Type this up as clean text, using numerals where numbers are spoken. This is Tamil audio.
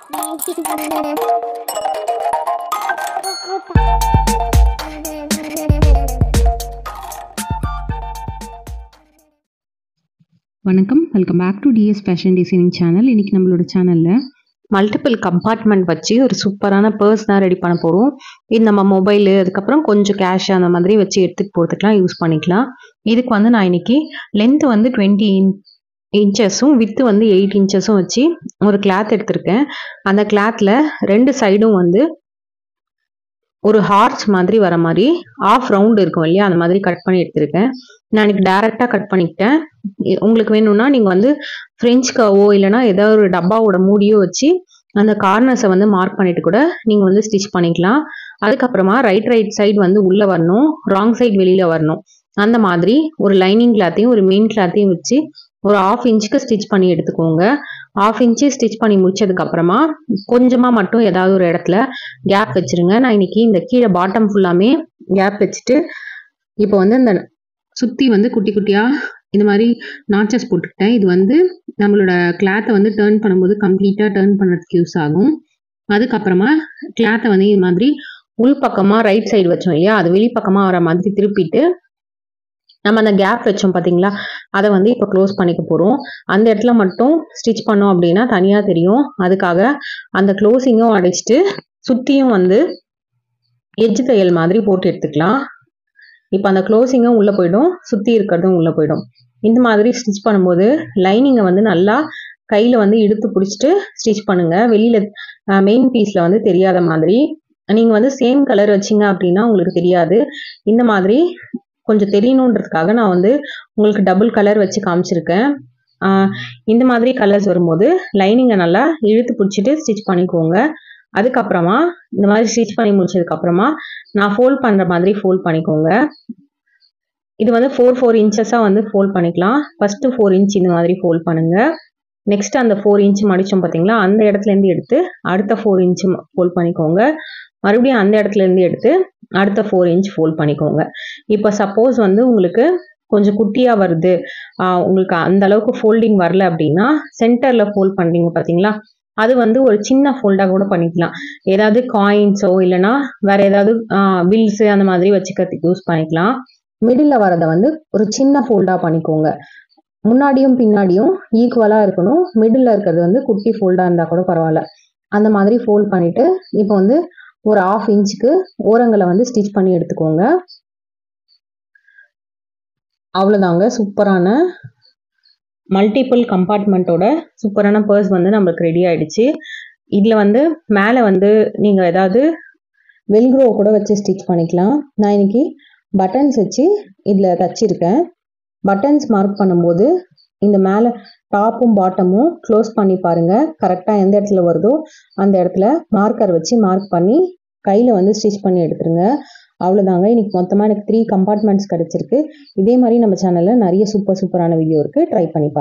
வணக்கம், welcome back to DS fashion designing channel. இன்றைக்கி நம்மளோட சேனலில் மல்டிபிள் கம்பார்ட்மெண்ட் வச்சு ஒரு சூப்பரான பர்ஸ் தான் ரெடி பண்ண போகிறோம். இது நம்ம மொபைலு, அதுக்கப்புறம் கொஞ்சம் கேஷ் அந்த மாதிரி வச்சு எடுத்துகிட்டு போகிறதுக்கெலாம் யூஸ் பண்ணிக்கலாம். இதுக்கு வந்து நான் இன்றைக்கி லென்த்து வந்து 20 இன்ச்சஸும் வித்து வந்து 8 இன்ச்சஸும் வச்சு ஒரு கிளாத் எடுத்திருக்கேன். அந்த கிளாத்தில் 2 சைடும் வந்து ஒரு ஹார்ச் மாதிரி வர மாதிரி ஆஃப் ரவுண்ட் இருக்கும் இல்லையா, அந்த மாதிரி கட் பண்ணி எடுத்திருக்கேன். நான் இன்னைக்கு டைரெக்டாக கட் பண்ணிக்கிட்டேன். உங்களுக்கு வேணும்னா நீங்கள் வந்து ஃப்ரெஞ்ச் கர்வோ இல்லைனா ஏதாவது ஒரு டப்பாவோட மூடியோ வச்சு அந்த கார்னர்ஸை வந்து மார்க் பண்ணிட்டு கூட நீங்கள் வந்து ஸ்டிச் பண்ணிக்கலாம். அதுக்கப்புறமா ரைட் சைடு வந்து உள்ளே வரணும், ராங் சைடு வெளியில் வரணும். அந்த மாதிரி ஒரு லைனிங் கிளாத்தையும் ஒரு மெயின் கிளாத்தையும் வச்சு ஒரு 1/2 இன்ச்சுக்கு ஸ்டிச் பண்ணி எடுத்துக்கோங்க. 1/2 இன்ச்சு ஸ்டிச் பண்ணி முடிச்சதுக்கப்புறமா கொஞ்சமாக மட்டும் ஏதாவது ஒரு இடத்துல கேப் வச்சுருங்க. நான் இன்னைக்கு இந்த கீழே பாட்டம் ஃபுல்லாமே கேப் வச்சுட்டு இப்போ வந்து இந்த சுற்றி வந்து குட்டி குட்டியாக இந்த மாதிரி நாச்சஸ் போட்டுக்கிட்டேன். இது வந்து நம்மளோட கிளாத்தை வந்து டர்ன் பண்ணும்போது கம்ப்ளீட்டாக டர்ன் பண்ணுறதுக்கு யூஸ் ஆகும். அதுக்கப்புறமா கிளாத்தை வந்து இது மாதிரி உள் பக்கமாக ரைட் சைடு வச்சோம் இல்லையா, அது வெளிப்பக்கமாக வர மாதிரி திருப்பிட்டு நம்ம அந்த கேப் வச்சோம் பார்த்தீங்களா, அதை வந்து இப்போ க்ளோஸ் பண்ணிக்க போகிறோம். அந்த இடத்துல மட்டும் ஸ்டிச் பண்ணோம் அப்படின்னா தனியாக தெரியும். அதுக்காக அந்த க்ளோஸிங்கும் அடிச்சுட்டு சுற்றியும் வந்து எட்ஜ் தையல் மாதிரி போட்டு எடுத்துக்கலாம். இப்போ அந்த க்ளோஸிங்கும் உள்ளே போயிடும், சுற்றி இருக்கிறதும் உள்ளே போயிடும். இந்த மாதிரி ஸ்டிச் பண்ணும்போது லைனிங்கை வந்து நல்லா கையில் வந்து இழுத்து பிடிச்சிட்டு ஸ்டிச் பண்ணுங்கள். வெளியில் மெயின் பீஸில் வந்து தெரியாத மாதிரி. நீங்கள் வந்து சேம் கலர் வச்சிங்க அப்படின்னா உங்களுக்கு தெரியாது. இந்த மாதிரி கொஞ்சம் தெரியணுன்றதுக்காக நான் வந்து உங்களுக்கு டபுள் கலர் வச்சு காமிச்சிருக்கேன். இந்த மாதிரி கலர்ஸ் வரும்போது லைனிங்கை நல்லா இழுத்து பிடிச்சிட்டு ஸ்டிச் பண்ணிக்கோங்க. அதுக்கப்புறமா இந்த மாதிரி ஸ்டிச் பண்ணி முடிச்சதுக்கப்புறமா நான் ஃபோல்ட் பண்ணுற மாதிரி ஃபோல்ட் பண்ணிக்கோங்க. இது வந்து 4 இன்ச்சஸாக வந்து ஃபோல்ட் பண்ணிக்கலாம். ஃபஸ்ட்டு 4 இன்ச் இந்த மாதிரி ஃபோல்ட் பண்ணுங்கள். நெக்ஸ்ட் அந்த 4 இன்ச் மடித்தோம் பார்த்தீங்களா, அந்த இடத்துலேருந்து எடுத்து அடுத்த 4 இன்ச் ஃபோல்ட் பண்ணிக்கோங்க. மறுபடியும் அந்த இடத்துலேருந்து எடுத்து அடுத்த 4 இன்ச் ஃபோல்ட் பண்ணிக்கோங்க. இப்போ சப்போஸ் வந்து உங்களுக்கு கொஞ்சம் குட்டியாக வருது, உங்களுக்கு அந்த அளவுக்கு ஃபோல்டிங் வரல அப்படின்னா சென்டரில் ஃபோல்ட் பண்ணுறீங்க பார்த்தீங்களா, அது வந்து ஒரு சின்ன ஃபோல்டாக கூட பண்ணிக்கலாம். ஏதாவது காயின்ஸோ இல்லைனா வேறு ஏதாவது பில்ஸு அந்த மாதிரி வச்சுக்கிறதுக்கு யூஸ் பண்ணிக்கலாம். மிடில் வரதை வந்து ஒரு சின்ன ஃபோல்டாக பண்ணிக்கோங்க. முன்னாடியும் பின்னாடியும் ஈக்குவலாக இருக்கணும். மிடில் இருக்கிறது வந்து குட்டி ஃபோல்டாக இருந்தால் கூட பரவாயில்ல. அந்த மாதிரி ஃபோல்ட் பண்ணிவிட்டு இப்போ வந்து ஒரு 1/2 இன்ச்சுக்கு ஓரங்களை வந்து ஸ்டிச் பண்ணி எடுத்துக்கோங்க. அவ்வளோதாங்க, சூப்பரான மல்டிபிள் கம்பார்ட்மெண்ட்டோட சூப்பரான பர்ஸ் வந்து நம்மளுக்கு ரெடி ஆகிடுச்சு. இதில் வந்து மேலே வந்து நீங்கள் ஏதாவது வெல்க்ரோ கூட வச்சு ஸ்டிச் பண்ணிக்கலாம். நான் இன்னைக்கு பட்டன்ஸ் வச்சு இதில் தச்சிருக்கேன். பட்டன்ஸ் மார்க் பண்ணும்போது இந்த மேலே டாப்பும் பாட்டமும் க்ளோஸ் பண்ணி பாருங்கள். கரெக்டாக எந்த இடத்துல வருதோ அந்த இடத்துல மார்க்கர் வச்சு மார்க் பண்ணி கையில் வந்து ஸ்டிச் பண்ணி எடுத்துருங்க. அவ்வளோதாங்க. இன்னைக்கு மொத்தமாக எனக்கு 3 கம்பார்ட்மெண்ட்ஸ் கிடச்சிருக்கு. இதே மாதிரி நம்ம சேனலில் நிறைய சூப்பரான வீடியோ இருக்குது, ட்ரை பண்ணி பாருங்கள்.